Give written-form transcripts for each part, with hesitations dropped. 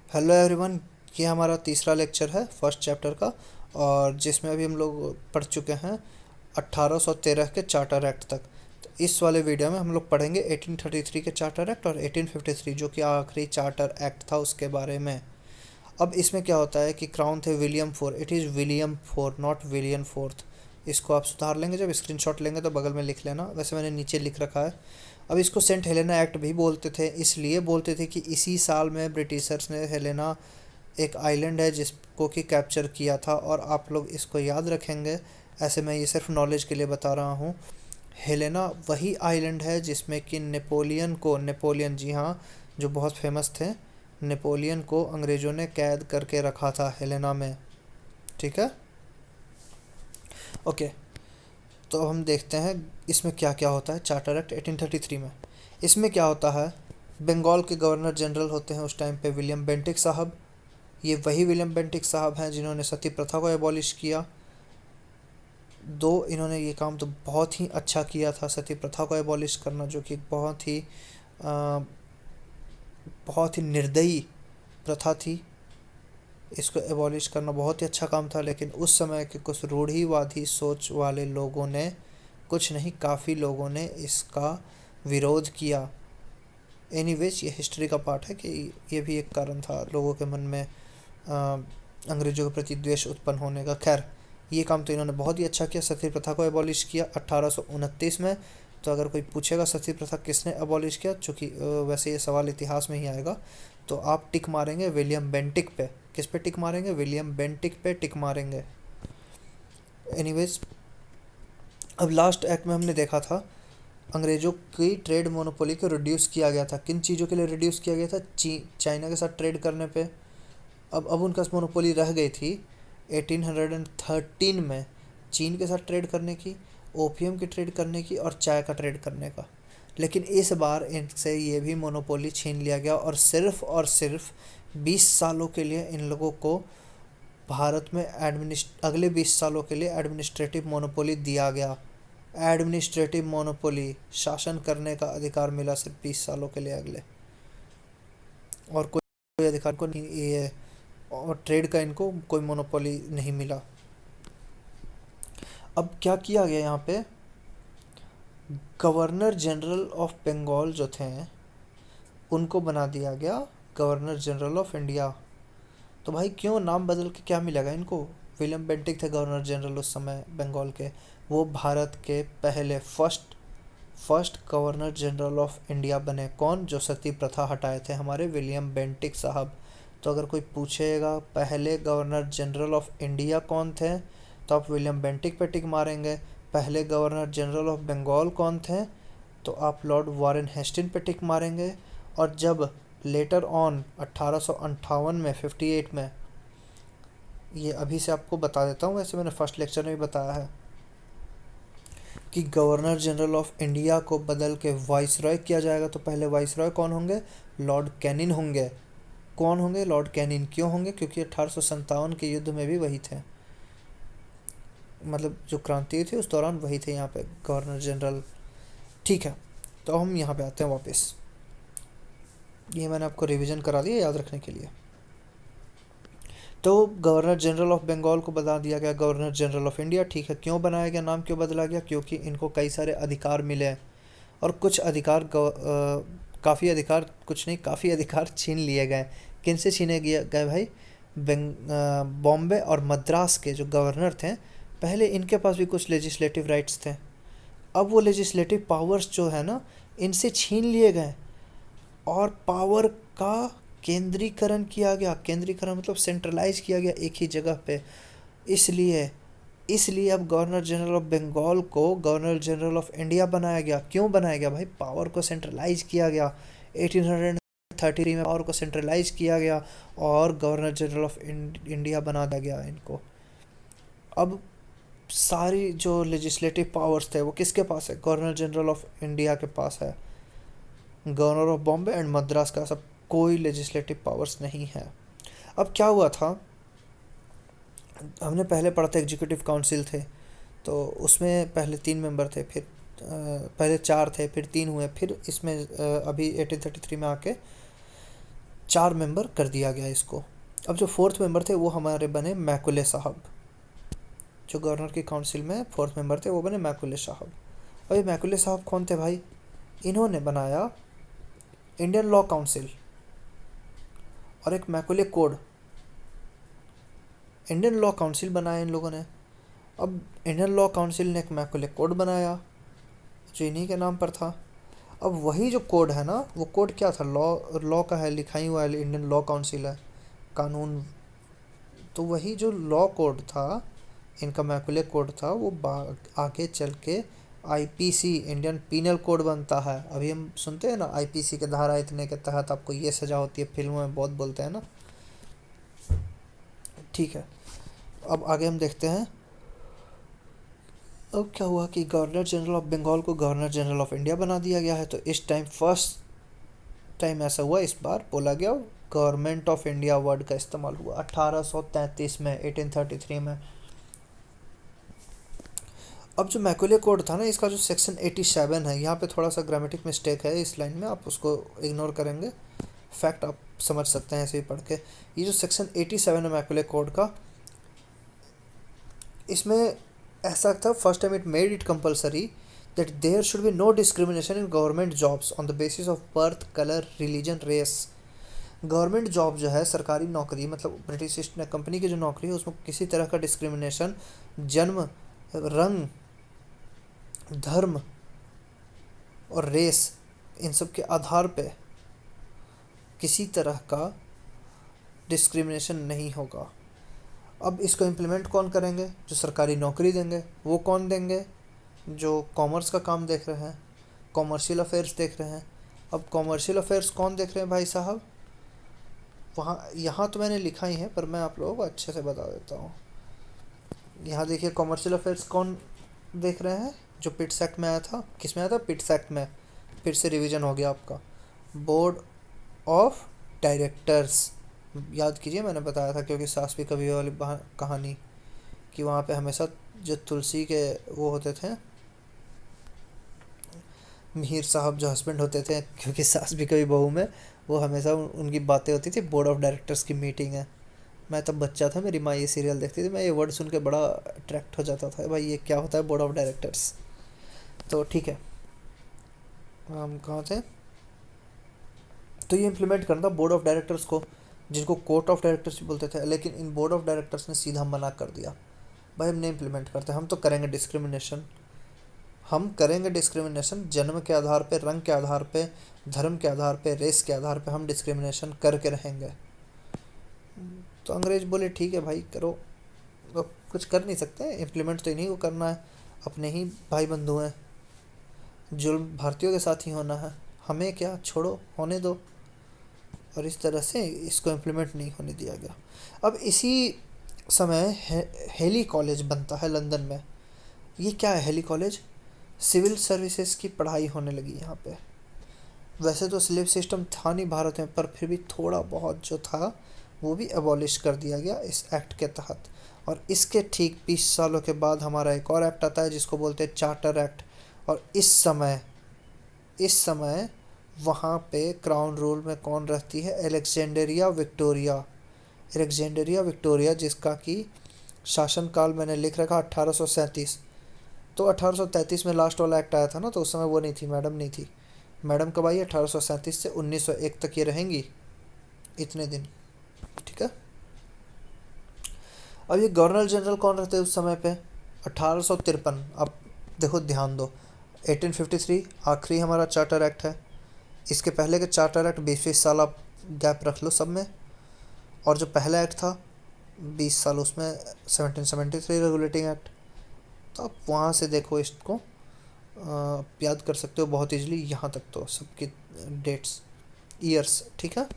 Hello everyone. ये हमारा तीसरा लेक्चर है फर्स्ट चैप्टर का, और जिसमें अभी हम लोग पढ़ चुके हैं 1813 के चार्टर एक्ट तक। तो इस वाले वीडियो में हम लोग पढ़ेंगे 1833 के चार्टर एक्ट और 1853 जो कि आखिरी चार्टर एक्ट था उसके बारे में। अब इसमें क्या होता है कि क्राउन थे William four, it is William four not William fourth. इसको आप सुधार लेंगे, जब स्क्रीनशॉट लेंगे तो बगल में लिख लेना, वैसे मैंने नीचे लिख रखा है। अब इसको सेंट हेलेना एक्ट भी बोलते थे, इसलिए बोलते थे कि इसी साल में ब्रिटिशर्स ने हेलेना, एक आइलैंड है जिसको कि कैप्चर किया था, और आप लोग इसको याद रखेंगे। ऐसे मैं ये सिर्फ नॉलेज के लिए बता रहा हूँ। हेलेना वही आइलैंड है जिसमें कि नेपोलियन, जी हाँ, जो बहुत फेमस थे, नेपोलियन को अंग्रेज़ों ने कैद करके रखा था हेलेना में। ठीक है, ओके। तो हम देखते हैं इसमें क्या क्या होता है चार्टर एक्ट 1833 में। इसमें क्या होता है, बंगाल के गवर्नर जनरल होते हैं उस टाइम पे विलियम बेंटिक साहब। ये वही विलियम बेंटिक साहब हैं जिन्होंने सती प्रथा को एबॉलिश किया। दो इन्होंने ये काम तो बहुत ही अच्छा किया था, सती प्रथा को एबॉलिश करना, जो कि बहुत ही निर्दयी प्रथा थी। इसको एबॉलिश करना बहुत ही अच्छा काम था, लेकिन उस समय के कुछ रूढ़िवादी सोच वाले लोगों ने, कुछ नहीं काफ़ी लोगों ने इसका विरोध किया। एनीवेज ये हिस्ट्री का पार्ट है कि ये भी एक कारण था लोगों के मन में अंग्रेज़ों के प्रति द्वेष उत्पन्न होने का। खैर, ये काम तो इन्होंने बहुत ही अच्छा किया, सती प्रथा को एबॉलिश किया 1829 में। तो अगर कोई पूछेगा सती प्रथा किसने एबॉलिश किया, चूँकि वैसे ये सवाल इतिहास में ही आएगा, तो आप टिक मारेंगे विलियम बेंटिक पे। किस पे टिक मारेंगे? विलियम बेंटिक पे टिक मारेंगे। एनीवेज, अब लास्ट एक्ट में हमने देखा था अंग्रेज़ों की ट्रेड मोनोपोली को रिड्यूस किया गया था। किन चीज़ों के लिए रिड्यूस किया गया था? चाइना के साथ ट्रेड करने पे। अब उनका मोनोपोली रह गई थी 1813 में चीन के साथ ट्रेड करने की, ओपियम की ट्रेड करने की, और चाय का ट्रेड करने का। लेकिन इस बार इनसे ये भी मोनोपोली छीन लिया गया, और सिर्फ 20 सालों के लिए इन लोगों को भारत में अगले 20 सालों के लिए एडमिनिस्ट्रेटिव मोनोपोली दिया गया। एडमिनिस्ट्रेटिव मोनोपोली, शासन करने का अधिकार मिला सिर्फ 20 सालों के लिए अगले, और कोई अधिकार को नहीं, ये और ट्रेड का इनको कोई मोनोपोली नहीं मिला। अब क्या किया गया यहाँ पे, गवर्नर जनरल ऑफ बंगाल जो थे उनको बना दिया गया गवर्नर जनरल ऑफ इंडिया। तो भाई क्यों नाम बदल के क्या मिलेगा इनको? विलियम बेंटिक थे गवर्नर जनरल उस समय बंगाल के। वो भारत के पहले first governor general of India बने। कौन? जो सती प्रथा हटाए थे, हमारे विलियम बेंटिक साहब। तो अगर कोई पूछेगा पहले गवर्नर जनरल ऑफ इंडिया कौन थे, तो आप विलियम बेंटिक पे टिक मारेंगे। पहले गवर्नर जनरल ऑफ बंगाल कौन थे, तो आप लॉर्ड वारेन हेस्टिंग पे टिक मारेंगे। और जब लेटर ऑन 1858 में 58 में, ये अभी से आपको बता देता हूँ, वैसे मैंने फर्स्ट लेक्चर में भी बताया है कि गवर्नर जनरल ऑफ इंडिया को बदल के वाइसरॉय किया जाएगा। तो पहले वाइसरॉय कौन होंगे? लॉर्ड कैनिन होंगे। कौन होंगे? Lord Canning. क्यों होंगे? क्योंकि 1857 के युद्ध में भी वही थे, मतलब जो क्रांति थी उस दौरान वही थे यहाँ पे गवर्नर जनरल। ठीक है, तो हम यहाँ पे आते हैं वापस। ये मैंने आपको रिवीजन करा दिया याद रखने के लिए। तो गवर्नर जनरल ऑफ बंगाल को बता दिया गया गवर्नर जनरल ऑफ इंडिया। ठीक है, क्यों बनाया गया, नाम क्यों बदला गया? क्योंकि इनको कई सारे अधिकार मिले, और कुछ अधिकार काफ़ी अधिकार, कुछ नहीं काफ़ी अधिकार छीन लिए गए। किन से छीने गए भाई? बॉम्बे और मद्रास के जो गवर्नर थे, पहले इनके पास भी कुछ लेजिस्लेटिव राइट्स थे। अब वो लेजिस्लेटिव पावर्स जो है ना, इनसे छीन लिए गए, और पावर का केंद्रीकरण किया गया। केंद्रीकरण मतलब सेंट्रलाइज किया गया एक ही जगह पे। इसलिए इसलिए अब गवर्नर जनरल ऑफ बंगाल को गवर्नर जनरल ऑफ इंडिया बनाया गया। क्यों बनाया गया भाई? पावर को सेंट्रलाइज किया गया। 1833 में पावर को सेंट्रलाइज किया गया और गवर्नर जनरल ऑफ इंडिया बना दिया गया इनको। अब सारी जो लेजिस्लेटिव पावर्स थे वो किसके पास है? गवर्नर जनरल ऑफ इंडिया के पास है। Governor of Bombay and Madras का सब कोई लेजिस्लेटिव पावर्स नहीं है। अब क्या हुआ था, हमने पहले पढ़ा था एग्जीक्यूटिव काउंसिल थे, तो उसमें पहले 3 मेंबर थे, फिर पहले 4 थे, फिर 3 हुए, फिर इसमें अभी 1833 में आके 4 मेंबर कर दिया गया इसको। अब जो फोर्थ मेंबर थे वो हमारे बने मैकुले साहब, जो गवर्नर की काउंसिल में फोर्थ मेंबर थे वो बने मैकुले साहब। अब ये मैकुले साहब कौन थे भाई? इन्होंने बनाया इंडियन लॉ काउंसिल और एक Macaulay code. Indian law council बनाया इन लोगों ने। अब इंडियन लॉ काउंसिल ने एक मैकुले कोड बनाया जो इन्हीं के नाम पर था। अब वही जो कोड है ना, वो कोड क्या था? लॉ का है, लिखा ही हुआ है, इंडियन लॉ काउंसिल है, कानून। तो वही जो लॉ कोड था, इनका मैकुले कोड था, वो आगे चल के आईपीसी, इंडियन पीनल कोड बनता है। अभी हम सुनते हैं ना आईपीसी के धारा इतने के तहत आपको ये सज़ा होती है, फिल्मों में बहुत बोलते हैं ना। ठीक है, अब आगे हम देखते हैं। अब क्या हुआ कि गवर्नर जनरल ऑफ बंगाल को गवर्नर जनरल ऑफ इंडिया बना दिया गया है। तो इस टाइम फर्स्ट टाइम ऐसा हुआ, इस बार बोला गया गवर्नमेंट ऑफ इंडिया वर्ड का इस्तेमाल हुआ 1833 में, 1833 में। अब जो मैकुले कोड था ना, इसका जो सेक्शन 87 है, यहाँ पे थोड़ा सा ग्रामेटिक मिस्टेक है इस लाइन में, आप उसको इग्नोर करेंगे, फैक्ट आप समझ सकते हैं ऐसे ही पढ़ के। ये जो सेक्शन 87 है मैकुले कोड का, इसमें ऐसा था, first time it made it compulsory that there should be no discrimination in government jobs on the basis of birth, colour, religion, race. Government job जो है, सरकारी नौकरी, मतलब ब्रिटिश ईस्ट कंपनी की जो नौकरी है, उसमें किसी तरह का डिस्क्रिमिनेशन जन्म, रंग, धर्म और रेस, इन सब के आधार पे किसी तरह का डिस्क्रिमिनेशन नहीं होगा। अब इसको इम्प्लीमेंट कौन करेंगे? जो सरकारी नौकरी देंगे। वो कौन देंगे? जो कॉमर्स का काम देख रहे हैं, कॉमर्शियल अफेयर्स देख रहे हैं। अब कॉमर्शियल अफेयर्स कौन देख रहे हैं भाई साहब? वहाँ यहाँ तो मैंने लिखा ही है, पर मैं आप लोगों को अच्छे से बता देता हूँ। यहाँ देखिए, कॉमर्शियल अफेयर्स कौन देख रहे हैं? जो पिट्स एक्ट में आया था। किस में आया था? पिट्स एक्ट में। फिर से रिवीजन हो गया आपका। बोर्ड ऑफ डायरेक्टर्स, याद कीजिए, मैंने बताया था, क्योंकि सास भी कभी वाली कहानी, कि वहाँ पे हमेशा जो तुलसी के वो होते थे, मीर साहब जो हस्बैंड होते थे, क्योंकि सास भी कभी बहू में, वो हमेशा उनकी बातें होती थी, बोर्ड ऑफ डायरेक्टर्स की मीटिंग है। मैं तब बच्चा था, मेरी माँ ये सीरियल देखती थी, मैं ये वर्ड सुन के बड़ा अट्रैक्ट हो जाता था, भाई ये क्या होता है बोर्ड ऑफ डायरेक्टर्स। तो ठीक है, हम कहाँ थे? तो ये इम्प्लीमेंट करना बोर्ड ऑफ डायरेक्टर्स को, जिनको कोर्ट ऑफ डायरेक्टर्स भी बोलते थे, लेकिन इन बोर्ड ऑफ डायरेक्टर्स ने सीधा मना कर दिया, भाई हम नहीं इम्प्लीमेंट करते, हम तो करेंगे डिस्क्रिमिनेशन। हम करेंगे डिस्क्रिमिनेशन जन्म के आधार पे, रंग के आधार पे, धर्म के आधार पे, रेस के आधार पे हम डिस्क्रिमिनेशन करके रहेंगे। तो अंग्रेज बोले ठीक है भाई करो, अब कुछ कर नहीं सकते, इम्प्लीमेंट तो इन्हीं को करना है, अपने ही भाई बंधु हैं, जुल्म भारतीयों के साथ ही होना है, हमें क्या, छोड़ो होने दो। और इस तरह से इसको इम्प्लीमेंट नहीं होने दिया गया। अब इसी समय हेली कॉलेज बनता है लंदन में। ये क्या है हेली कॉलेज? सिविल सर्विसेज की पढ़ाई होने लगी यहाँ पे। वैसे तो स्लेव सिस्टम था नहीं भारत में, पर फिर भी थोड़ा बहुत जो था वो भी एबॉलिश कर दिया गया इस एक्ट के तहत। और इसके ठीक 20 सालों के बाद हमारा एक और एक्ट आता है जिसको बोलते हैं चार्टर एक्ट। और इस समय वहाँ पे क्राउन रूल में कौन रहती है? अलेक्जेंड्रिया विक्टोरिया, जिसका कि शासनकाल मैंने लिख रखा 1837। तो 1833 में लास्ट वाला एक्ट आया था ना, तो उस समय वो नहीं थी, मैडम नहीं थी। मैडम कब आई? 1837 से 1901 तक ये रहेंगी, इतने दिन। ठीक है। अब ये गवर्नर जनरल कौन रहते हैं उस समय पे? 1853। अब देखो ध्यान दो, 1853 आखिरी हमारा चार्टर एक्ट है। इसके पहले के चार्टर एक्ट 20-20 साल आप गैप रख लो सब में। और जो पहला एक्ट था 20 साल, उसमें 1773 रेगुलेटिंग एक्ट। तो आप वहाँ से देखो, इसको याद कर सकते हो बहुत ईजिली, यहाँ तक तो सबकी डेट्स, ईयर्स। ठीक है।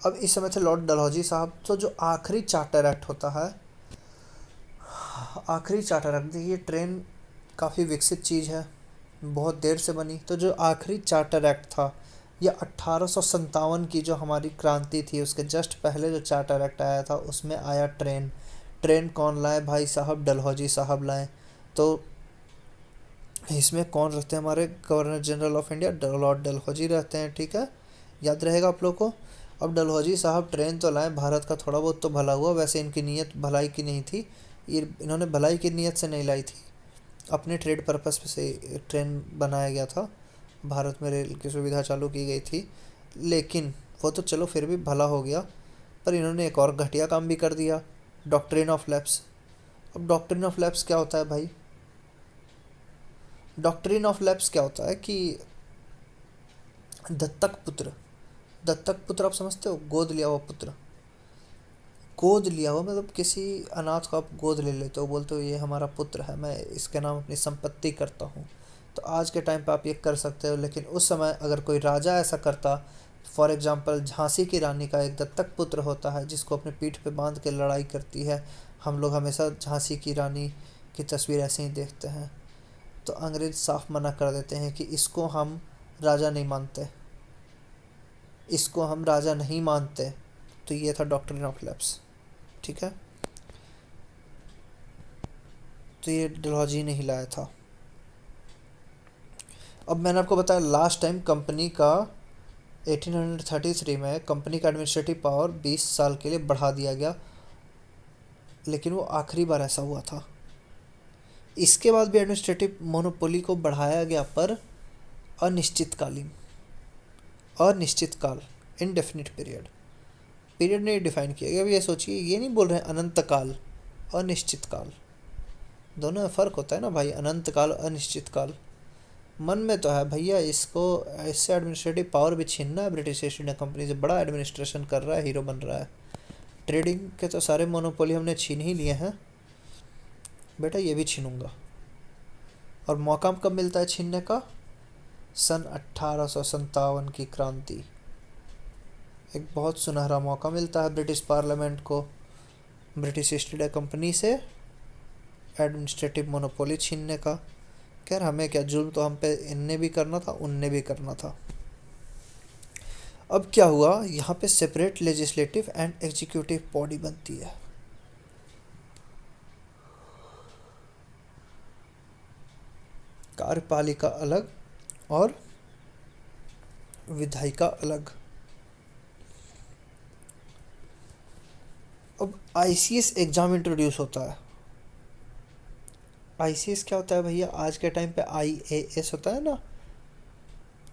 अब इस समय थे लॉर्ड डलहौजी साहब। तो जो आखिरी चार्टर एक्ट होता है, आखिरी चार्टर एक्ट, देखिए ट्रेन काफ़ी विकसित चीज़ है, बहुत देर से बनी। तो जो आखिरी चार्टर एक्ट था, यह 1857 की जो हमारी क्रांति थी उसके जस्ट पहले जो चार्टर एक्ट आया था, उसमें आया ट्रेन कौन लाए भाई साहब? डलहौजी साहब लाए। तो इसमें कौन रहते हैं? हमारे governor general of India Lord Dalhousie रहते हैं। ठीक है, याद रहेगा आप लोग को। अब डलहौजी साहब ट्रेन तो लाए, भारत का थोड़ा बहुत तो भला हुआ, वैसे इनकी नीयत भलाई की नहीं थी, ये इन्होंने भलाई की नीयत से नहीं लाई थी, अपने ट्रेड पर्पस से ट्रेन बनाया गया था, भारत में रेल की सुविधा चालू की गई थी। लेकिन वो तो चलो फिर भी भला हो गया, पर इन्होंने एक और घटिया काम भी कर दिया, डॉक्ट्रिन ऑफ लैप्स। अब डॉक्ट्रिन ऑफ लैप्स क्या होता है भाई? डॉक्ट्रिन ऑफ लैप्स क्या होता है कि दत्तक पुत्र, दत्तक पुत्र आप समझते हो, गोद लिया हुआ पुत्र, गोद लिया हुआ मतलब किसी अनाथ को आप गोद ले लेते हो, बोलते हो ये हमारा पुत्र है, मैं इसके नाम अपनी संपत्ति करता हूँ। तो आज के टाइम पे आप ये कर सकते हो, लेकिन उस समय अगर कोई राजा ऐसा करता, फॉर एग्जांपल झांसी की रानी का एक दत्तक पुत्र होता है जिसको अपने पीठ पे बांध के लड़ाई करती है, हम लोग हमेशा झांसी की रानी की तस्वीर ऐसे ही देखते हैं, तो अंग्रेज साफ मना कर देते हैं कि इसको हम राजा नहीं मानते, इसको हम राजा नहीं मानते। तो ये था डॉक्ट्रिन ऑफ लैप्स, ठीक है, तो ये डलहौजी ने हिलाया था। अब मैंने आपको बताया लास्ट टाइम कंपनी का 1833 में कंपनी का एडमिनिस्ट्रेटिव पावर 20 साल के लिए बढ़ा दिया गया, लेकिन वो आखिरी बार ऐसा हुआ था। इसके बाद भी एडमिनिस्ट्रेटिव मोनोपोली को बढ़ाया गया, पर अनिश्चितकालीन, अनिश्चित काल, इनडेफिनिट पीरियड, पीरियड नहीं डिफाइन किया गया। अब ये सोचिए, ये नहीं बोल रहे हैं अनंत काल, अनिश्चित काल, दोनों में फ़र्क होता है ना भाई, अनंत काल अनिश्चित काल। मन में तो है भैया इसको, इससे एडमिनिस्ट्रेटिव पावर भी छीनना है, ब्रिटिश ईस्ट इंडिया कंपनी से बड़ा एडमिनिस्ट्रेशन कर रहा है, हीरो बन रहा है, ट्रेडिंग के तो सारे मोनोपोली हमने छीन ही लिए हैं, बेटा ये भी छीनूंगा। और मौका कब मिलता है छीनने का? सन 1857 की क्रांति, एक बहुत सुनहरा मौका मिलता है ब्रिटिश पार्लियामेंट को ब्रिटिश ईस्ट इंडिया कंपनी से एडमिनिस्ट्रेटिव मोनोपोली छीनने का। खैर हमें क्या, जुल्म तो हम पे इनने भी करना था, उनने भी करना था। अब क्या हुआ, यहाँ पे separate legislative and executive body बनती है, कार्यपालिका अलग और विधायिका अलग। अब आईसीएस एग्जाम इंट्रोड्यूस होता है। आईसीएस क्या होता है भैया? आज के टाइम पे आईएएस होता है ना,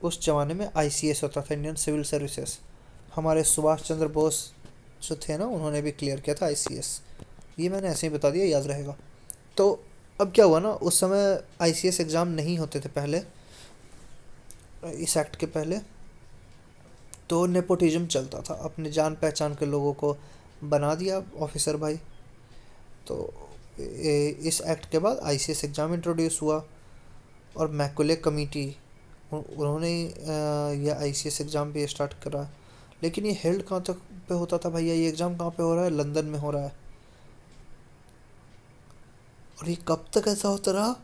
उस जमाने में आईसीएस होता था, इंडियन सिविल सर्विसेज। हमारे सुभाष चंद्र बोस जो थे ना, उन्होंने भी क्लियर किया था आईसीएस, ये मैंने ऐसे ही बता दिया, याद रहेगा। तो अब क्या हुआ ना, उस समय आईसीएस एग्ज़ाम नहीं होते थे पहले, इस एक्ट के पहले, तो नेपोटिज्म चलता था, अपने जान पहचान के लोगों को बना दिया ऑफिसर भाई। तो इस एक्ट के बाद आईसीएस एग्ज़ाम इंट्रोड्यूस हुआ, और मैकुले कमेटी उन्होंने यह आईसीएस एग्ज़ाम भी स्टार्ट करा। लेकिन ये हेल्ड कहाँ तक पे होता था भैया? ये एग्ज़ाम कहाँ पे हो रहा है? लंदन में हो रहा है। और ये कब तक ऐसा होता रहा?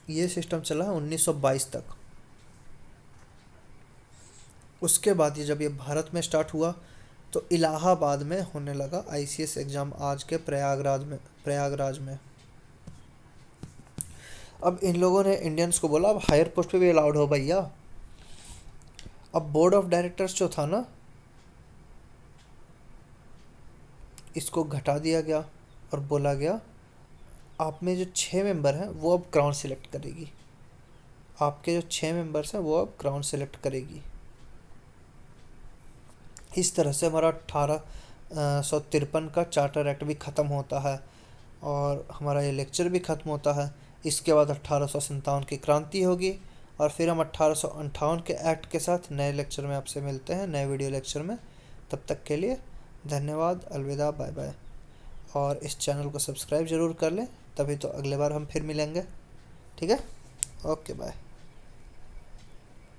ये सिस्टम चला है 1922 तक। उसके बाद ये जब ये भारत में स्टार्ट हुआ तो इलाहाबाद में होने लगा आईसीएस एग्ज़ाम, आज के प्रयागराज में। अब इन लोगों ने इंडियंस को बोला अब हायर पोस्ट पे भी अलाउड हो भैया। अब बोर्ड ऑफ डायरेक्टर्स जो था ना, इसको घटा दिया गया और बोला गया आप में जो 6 मेंबर हैं वो अब क्राउन सिलेक्ट करेगी, आपके जो 6 मेंबर्स हैं वो अब क्राउन सिलेक्ट करेगी। इस तरह से हमारा 1853 का चार्टर एक्ट भी ख़त्म होता है और हमारा ये लेक्चर भी ख़त्म होता है। इसके बाद 1857 की क्रांति होगी और फिर हम 1858 के एक्ट के साथ नए लेक्चर में आपसे मिलते हैं, नए वीडियो लेक्चर में। तब तक के लिए धन्यवाद, अलविदा, बाय बाय। और इस चैनल को सब्सक्राइब ज़रूर कर लें, तभी तो अगले बार हम फिर मिलेंगे, ठीक है? Okay bye.